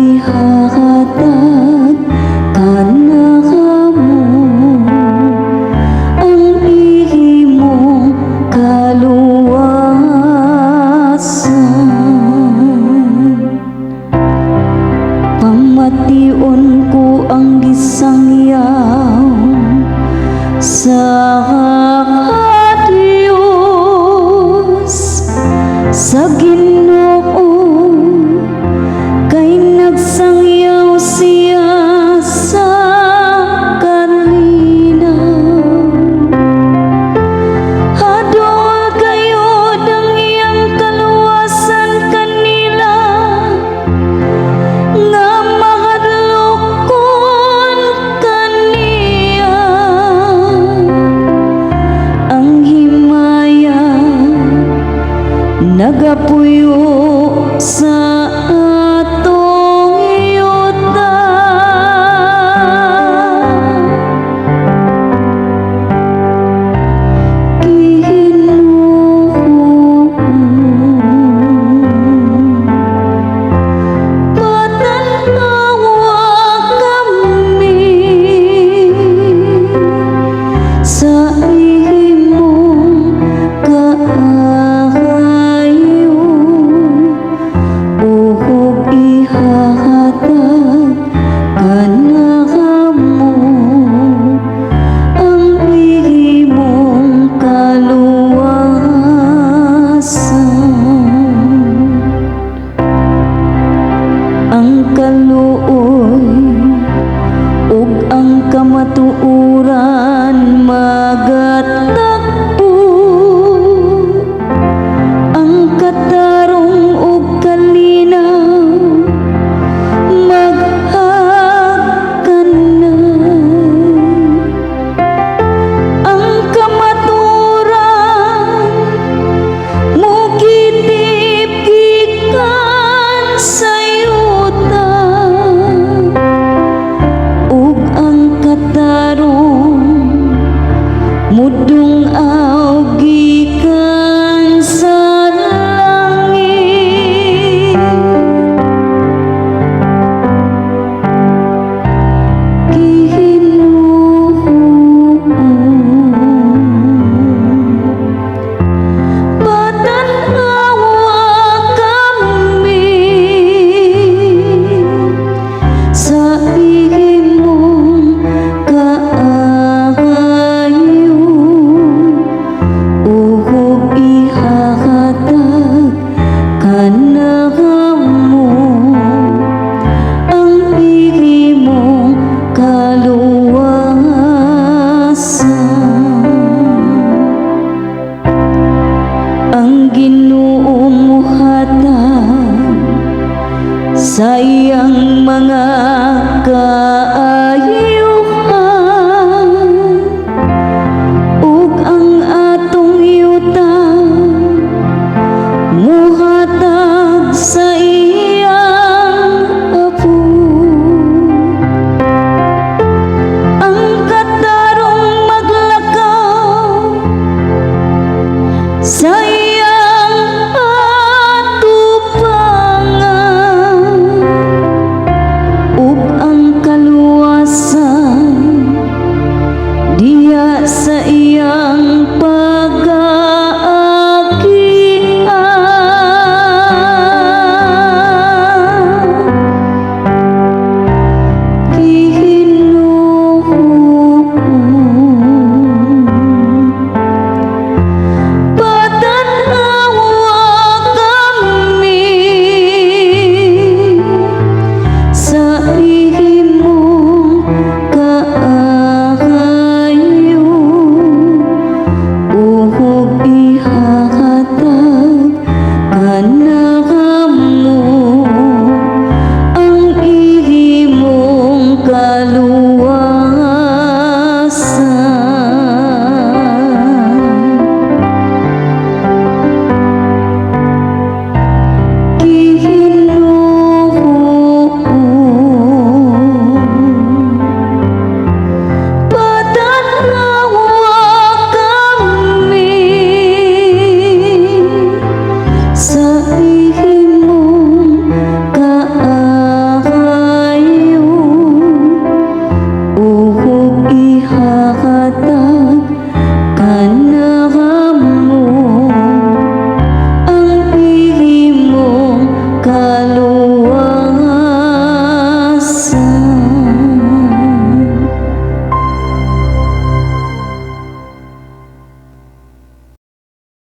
ihahatag kana kamo ang ihimong kaluwasan. Pamation ko ang gisangyaw sa Diyos, sa Ginoo, kay nagsangyaw siya sa kalinaw. Hadol kayo ng iyang kaluwasan kanila, nga mahadlokon kaniya ang himaya nagapuyo sa atong yuta. Ginoo, patanawa kami sa imong kaayo, uhog ihahatag kana kamo ang ihimong kaluwasan. Ang kaluoy ug ang kamatuoran magatagpo, ang katarong ug kalinaw maghagkanay. Ang kamaturan mugitip gikan sa yuta, ug ang katarong mudung-aw gikan sa langit. Ginoo, patanawa kami sa ihimong kaayo, uhog ihahatag kana kamo ang ihimong kaluwasan. Ang Ginoo mohatag sa iyang mga